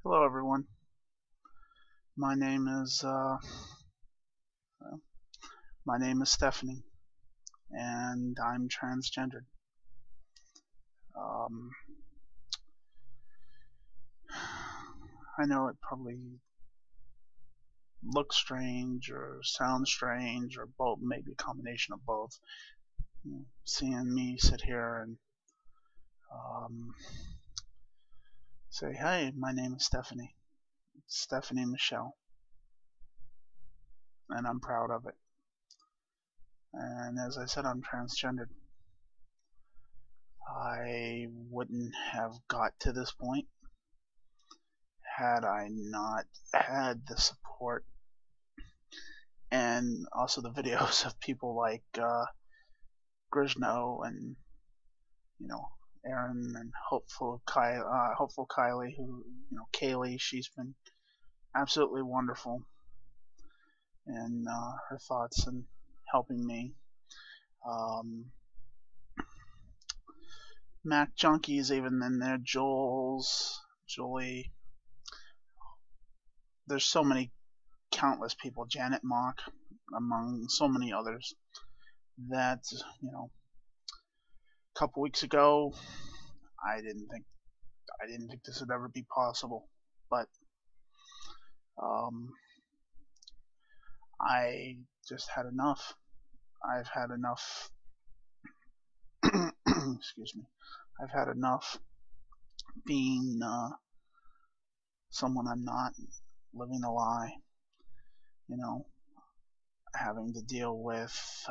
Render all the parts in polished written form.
Hello, everyone. My name is well, my name is Stephanie, and I'm transgendered. Um, I know it probably looks strange or sounds strange or both, maybe a combination of both. Seeing me sit here and um, say, "Hey, my name is Stephanie. It's Stephanie Michelle, and I'm proud of it." And as I said, I'm transgendered. I wouldn't have got to this point had I not had the support and also the videos of people like Grishno and Aaron and hopeful Kylie, who Kaylee. She's been absolutely wonderful in her thoughts and helping me. Mac Junkie's even in there. Julie. There's so many countless people. Janet Mock, among so many others. That a couple weeks ago, I didn't think this would ever be possible, but I just had enough. I've had enough. Excuse me. I've had enough being someone I'm not, living a lie. Having to deal with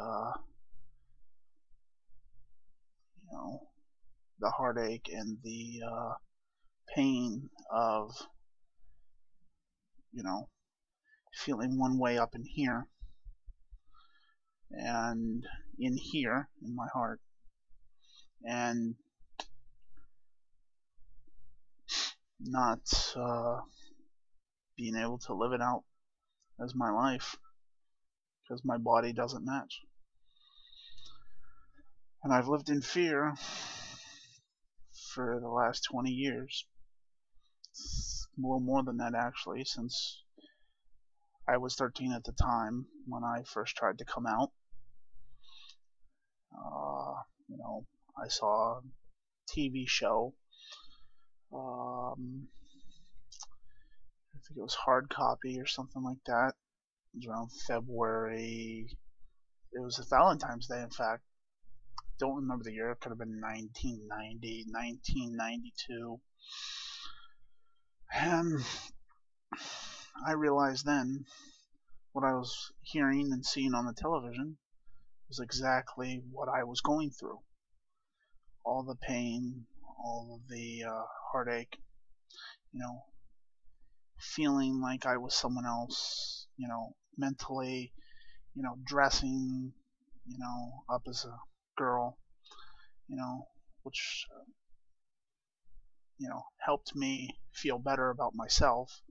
the heartache and the pain of feeling one way up in here and in here in my heart, and not being able to live it out as my life because my body doesn't match. And I've lived in fear for the last 20 years. It's a little more than that, actually, since I was 13 at the time when I first tried to come out. I saw a TV show. I think it was Hard Copy or something like that. It was around February. It was a Valentine's Day, in fact. Don't remember the year. It could have been 1990, 1992. And I realized then what I was hearing and seeing on the television was exactly what I was going through. All the pain, all of the heartache, feeling like I was someone else, mentally, dressing, up as a girl, which, helped me feel better about myself.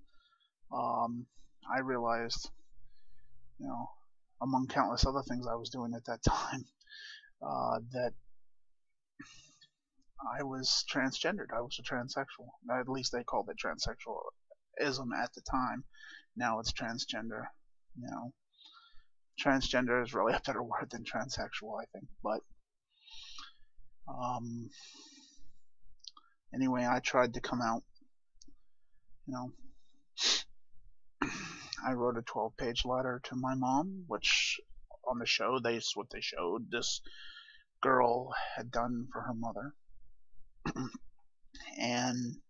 I realized, among countless other things I was doing at that time, that I was transgendered. I was a transsexual. At least they called it transsexualism at the time. Now it's transgender. Transgender is really a better word than transsexual, I think. But anyway, I tried to come out. I wrote a 12-page letter to my mom, which on the show, what they showed this girl had done for her mother. And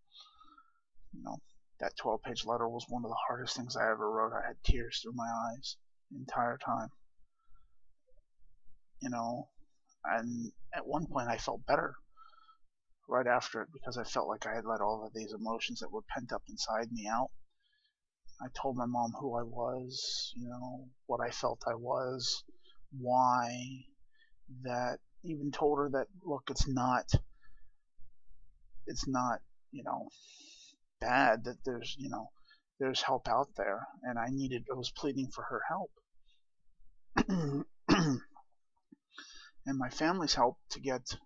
that 12-page letter was one of the hardest things I ever wrote. I had tears through my eyes the entire time. And at one point I felt better right after it because I felt like I had let all of these emotions that were pent up inside me out. I told my mom who I was, what I felt I was, why, that even told her that, look, it's not, bad, that there's help out there, and I was pleading for her help. And my family's help to get,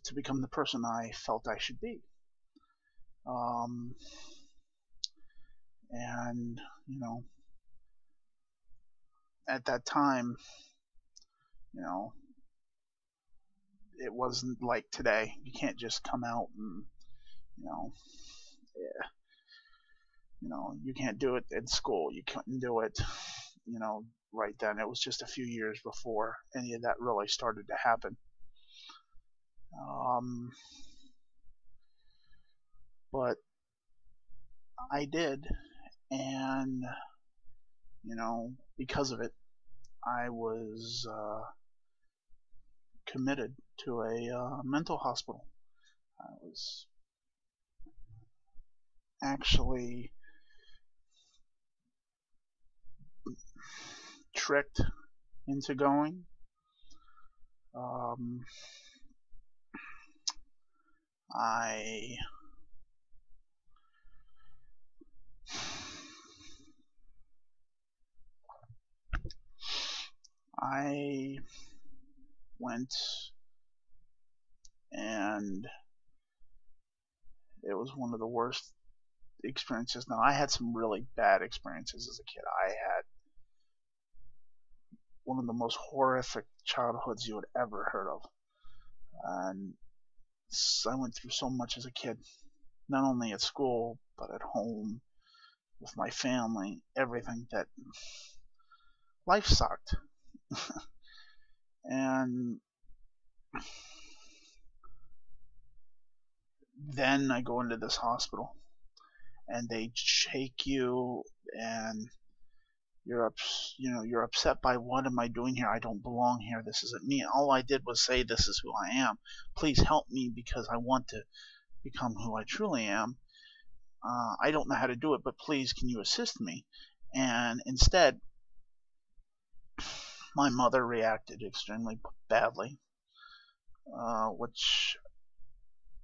to become the person I felt I should be. Um, and, at that time, you know, it wasn't like today. You can't just come out and, you know, yeah, you can't do it in school. You couldn't do it, right then. It was just a few years before any of that really started to happen. Um, but I did, and because of it, I was committed to a mental hospital. I was actually tricked into going. Um, I I went, and it was one of the worst experiences. Now, I had some really bad experiences as a kid. I had one of the most horrific childhoods you would ever heard of. And I went through so much as a kid, not only at school, but at home, with my family, everything, that life sucked. And then I go into this hospital, and they shake you, and you're upset by, what am I doing here? I don't belong here. This isn't me. All I did was say, this is who I am. Please help me, because I want to become who I truly am. I don't know how to do it, but please, can you assist me? And instead, my mother reacted extremely badly, which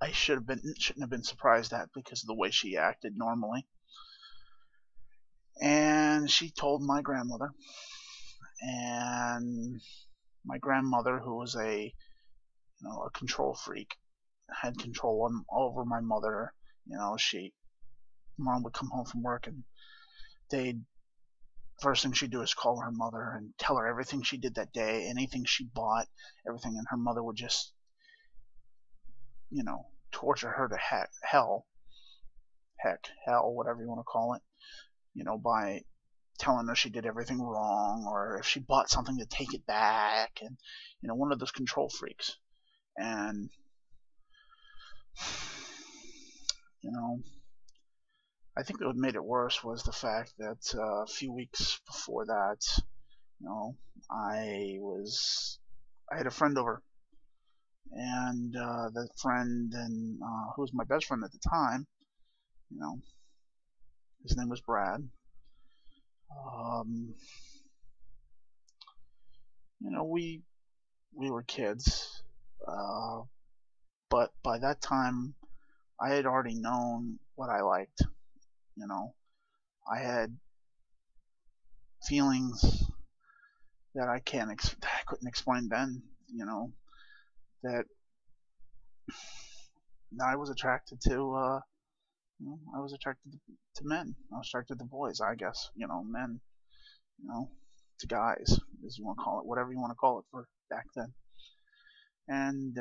I shouldn't have been surprised at, because of the way she acted normally. And she told my grandmother, and my grandmother, who was a control freak, had control over my mother. Mom would come home from work, and they'd first thing she'd do is call her mother and tell her everything she did that day, anything she bought, everything, and her mother would just, torture her to hell, whatever you want to call it, by telling her she did everything wrong, or if she bought something, to take it back, and one of those control freaks. And I think what made it worse was the fact that a few weeks before that, I had a friend over, and the friend, and who was my best friend at the time, you know, his name was Brad. Um, we were kids, uh, but by that time, I had already known what I liked. You know, I had feelings that that I couldn't explain then. That I was attracted to. I was attracted to men. I was attracted to boys, I guess. Men. To guys, as you want to call it, whatever you want to call it for back then. And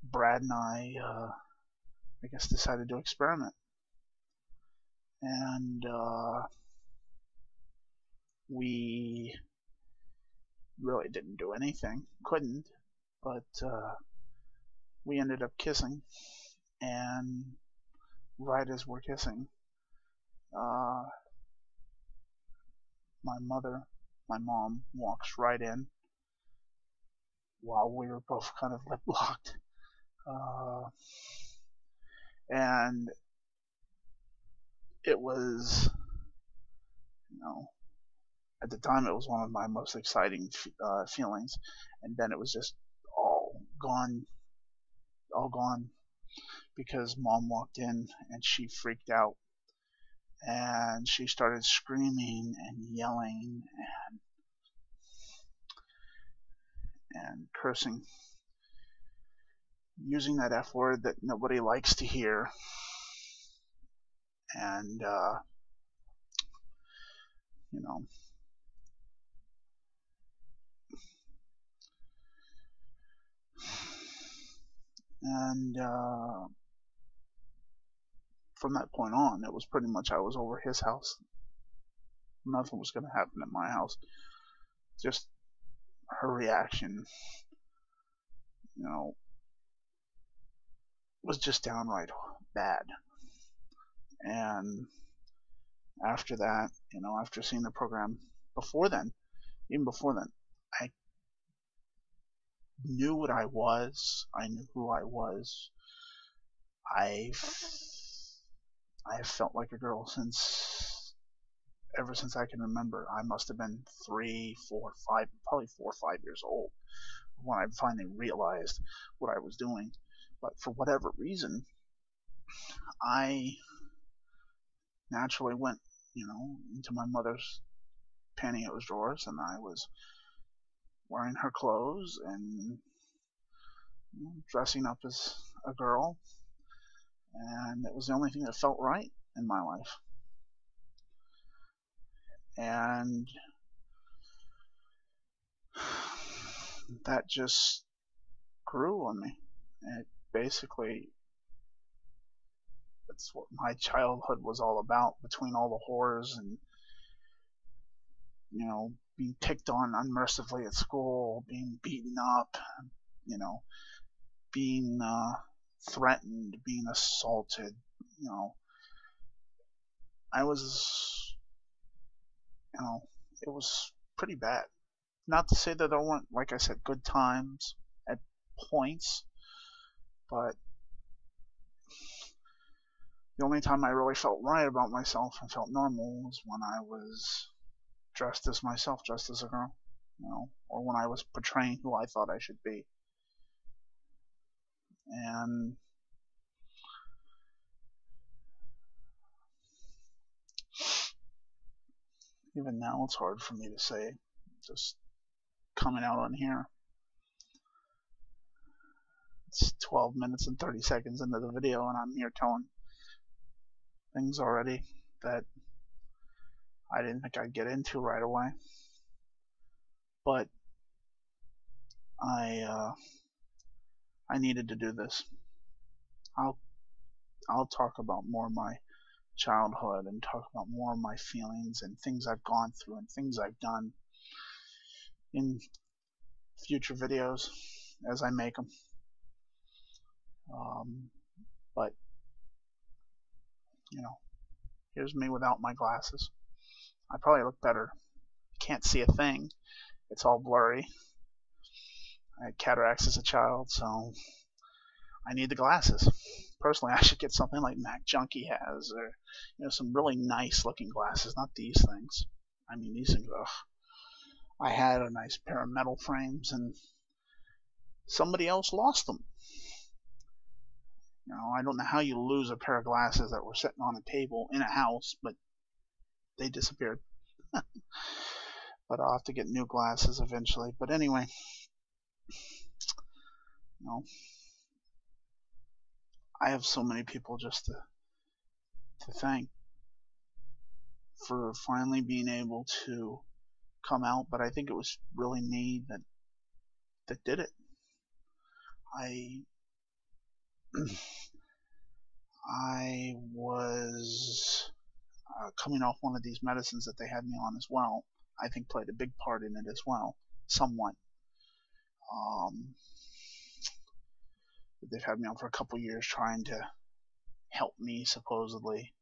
Brad and I guess, decided to experiment, and we really didn't do anything, couldn't, but we ended up kissing, and right as we're kissing, uh, my mom walks right in while we were both kind of lip locked, uh, and it was, you know, at the time, it was one of my most exciting feelings, and then it was just gone, all gone, because Mom walked in and she freaked out, and she started screaming and yelling and cursing, using that F word that nobody likes to hear, and you know, and from that point on, it was pretty much I was over his house. Nothing was going to happen at my house. Just her reaction, was just downright bad. And after that, after seeing the program before then, even before then, I knew what I was. I knew who I was. I have felt like a girl ever since I can remember. I must have been 3, 4, 5, probably 4 or 5 years old when I finally realized what I was doing. But for whatever reason, I naturally went, into my mother's pantyhose drawers, and I was wearing her clothes and dressing up as a girl, and it was the only thing that felt right in my life. And that just grew on me. It basically, that's what my childhood was all about, between all the horrors and being picked on unmercifully at school, being beaten up, being threatened, being assaulted. I was, it was pretty bad. Not to say that there weren't, like I said, good times at points, but the only time I really felt right about myself and felt normal was when I was dressed as myself, dressed as a girl, or when I was portraying who I thought I should be. And even now it's hard for me to say, just coming out on here. It's 12 minutes and 30 seconds into the video, and I'm here telling things already that I didn't think I'd get into right away. But I needed to do this. I'll talk about more of my childhood and talk about more of my feelings and things I've gone through and things I've done in future videos as I make them. But here's me without my glasses. I probably look better. Can't see a thing. It's all blurry. I had cataracts as a child, so I need the glasses. Personally, I should get something like Mac Junkie has, or some really nice looking glasses, not these things. I mean, these things, ugh. I had a nice pair of metal frames, and somebody else lost them. I don't know how you lose a pair of glasses that were sitting on a table in a house, but they disappeared. But I'll have to get new glasses eventually. But anyway, I have so many people just to thank for finally being able to come out. But I think it was really me that did it. I was coming off one of these medicines that they had me on as well. I think played a big part in it as well, somewhat. They've had me on for a couple years trying to help me, supposedly.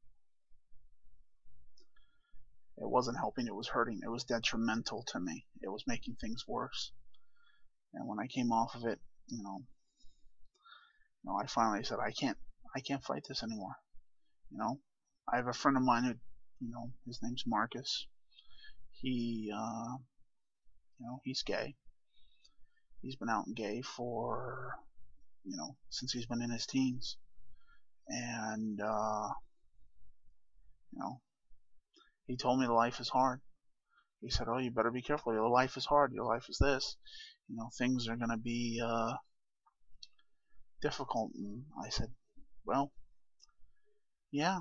It wasn't helping, it was hurting. It was detrimental to me. It was making things worse. And when I came off of it, I finally said, I can't fight this anymore. I have a friend of mine who, his name's Marcus. He, he's gay. He's been out and gay for, since he's been in his teens. And, he told me the life is hard. He said, oh, you better be careful. Your life is hard. Your life is this. Things are going to be difficult. And I said, well, yeah,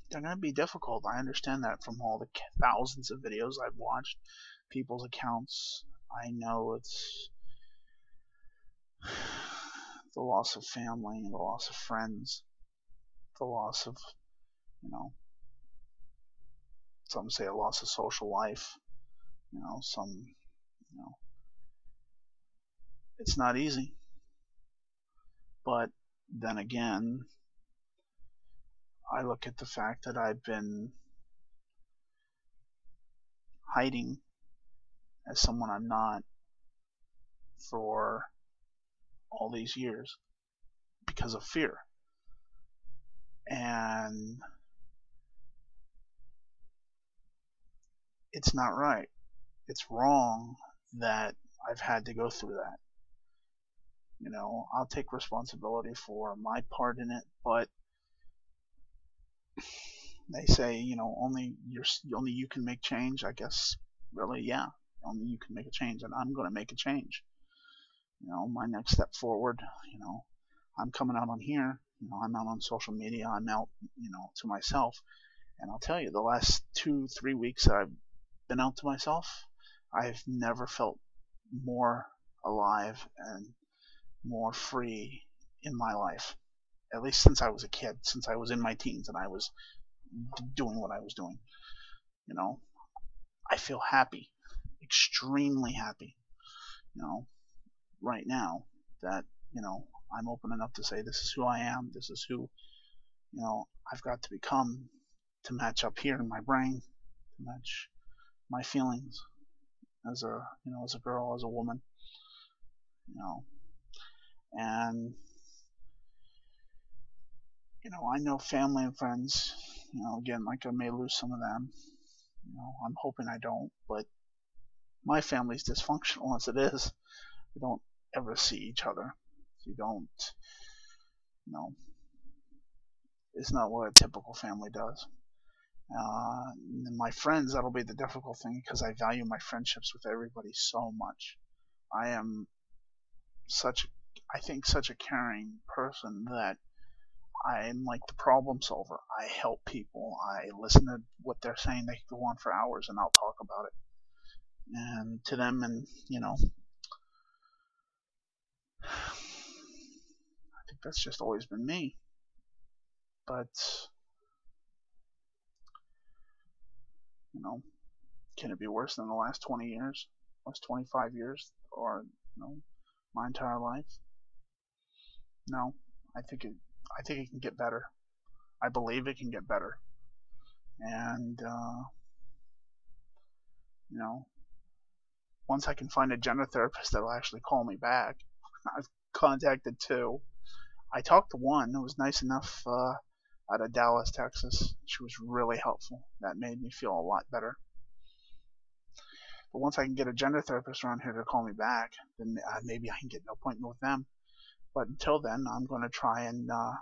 they're going to be difficult. I understand that from all the thousands of videos I've watched, people's accounts. I know it's the loss of family, the loss of friends, the loss of, you know, some say a loss of social life, some, you know, it's not easy. But then again, I look at the fact that I've been hiding as someone I'm not for all these years because of fear. And it's not right. It's wrong that I've had to go through that. I'll take responsibility for my part in it, but they say, only you can make change. I guess really, yeah, only you can make a change, and I'm going to make a change. My next step forward, I'm coming out on here, I'm out on social media, I'm out, to myself, and I'll tell you, the last 2-3 weeks that I've been out to myself, I've never felt more alive and more free in my life, at least since I was a kid, since I was in my teens and I was doing what I was doing. I feel happy, extremely happy, right now that, I'm open enough to say this is who I am, this is who, I've got to become to match up here in my brain, to match my feelings as a girl, as a woman, and I know family and friends, again, like I may lose some of them, I'm hoping I don't, but my family's dysfunctional as it is. We don't ever see each other. You don't, it's not what a typical family does. And my friends, that'll be the difficult thing because I value my friendships with everybody so much. I am I think such a caring person that I'm like the problem solver. I help people. I listen to what they're saying. They can go on for hours and I'll talk about it. And to them, and I think that's just always been me. But, can it be worse than the last 20 years, last 25 years, or, my entire life? No, I think it can get better. I believe it can get better. And, once I can find a gender therapist that'll actually call me back, I've contacted 2. I talked to one who was nice enough out of Dallas, Texas. She was really helpful. That made me feel a lot better. But once I can get a gender therapist around here to call me back, then maybe I can get an appointment with them. But until then, I'm going to try and, I'm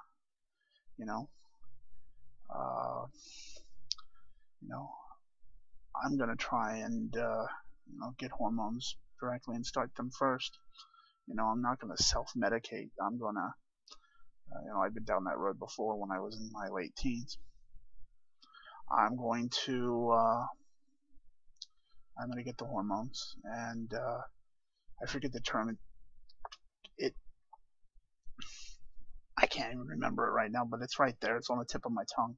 going to try and, get hormones directly and start them first. I'm not going to self-medicate. I'm going to, I've been down that road before when I was in my late teens. I'm going to get the hormones, and I forget the term. I can't even remember it right now, but it's right there. It's on the tip of my tongue.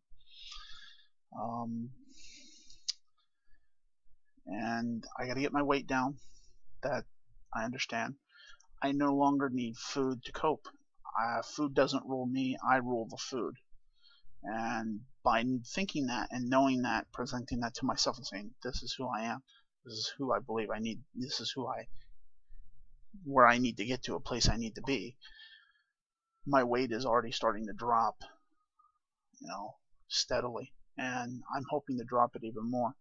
And I got to get my weight down. That I understand. I no longer need food to cope. Food doesn't rule me. I rule the food. And by thinking that and knowing that, presenting that to myself and saying, this is who I am, this is who I believe I need, this is where I need to get to, a place I need to be, my weight is already starting to drop, steadily. And I'm hoping to drop it even more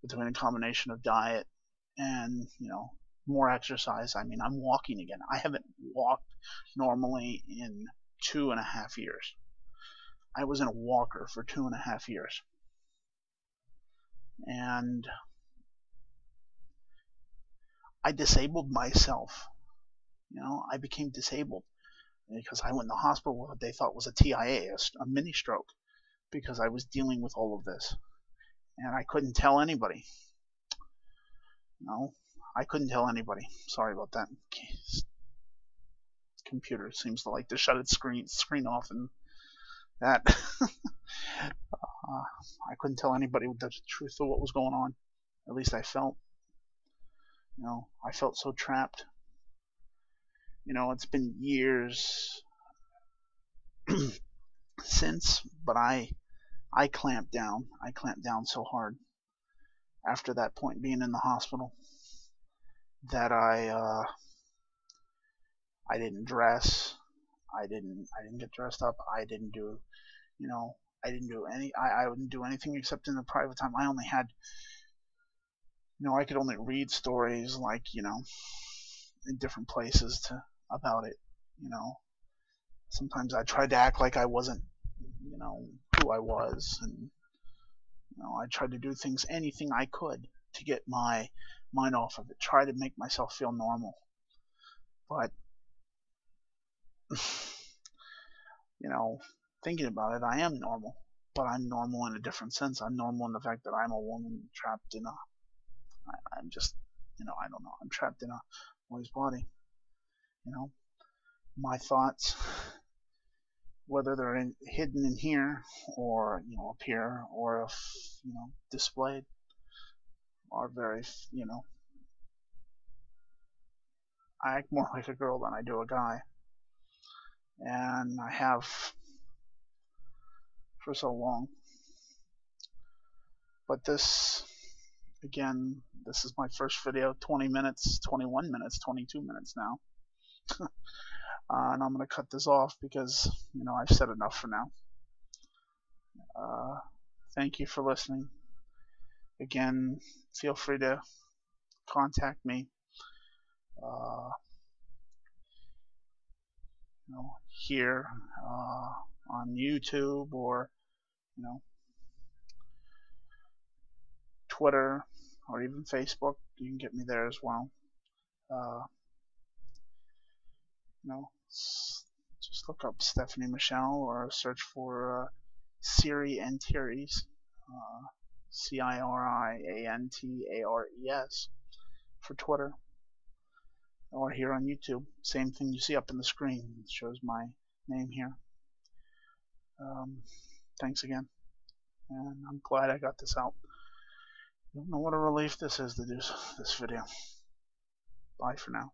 between a combination of diet and, more exercise. I mean, I'm walking again. I haven't walked normally in 2.5 years. I was in a walker for 2.5 years. And I disabled myself. I became disabled. because I went in the hospital with what they thought was a TIA, a mini stroke, because I was dealing with all of this. And I couldn't tell anybody. No, I couldn't tell anybody. Sorry about that. Computer seems to like to shut its screen off, and that I couldn't tell anybody the truth of what was going on. At least I felt, I felt so trapped. It's been years since, but I clamped down. I clamped down so hard after that point, being in the hospital, that I didn't dress. I didn't get dressed up. I didn't do, I didn't do I wouldn't do anything except in the private time. I only had, I could only read stories, like, in different places about it. Sometimes I tried to act like I wasn't, who I was, and I tried to do anything I could to get my mind off of it, try to make myself feel normal. But thinking about it, I am normal, but I'm normal in a different sense. I'm normal in the fact that I'm a woman trapped in I'm just, I don't know, I'm trapped in a boy's body. My thoughts, whether they're hidden in here, or up here, or if displayed, are very, I act more like a girl than I do a guy, and I have for so long. But this, again, this is my first video, 20 minutes, 21 minutes, 22 minutes now. And I'm going to cut this off because, I've said enough for now. Thank you for listening. Again, feel free to contact me. Here on YouTube, or Twitter, or even Facebook. You can get me there as well. Just look up Stephanie Michelle, or search for Siri Antares, Ciriantares, for Twitter, or here on YouTube. Same thing you see up in the screen. It shows my name here. Thanks again, and I'm glad I got this out. I don't know what a relief this is to do this video. Bye for now.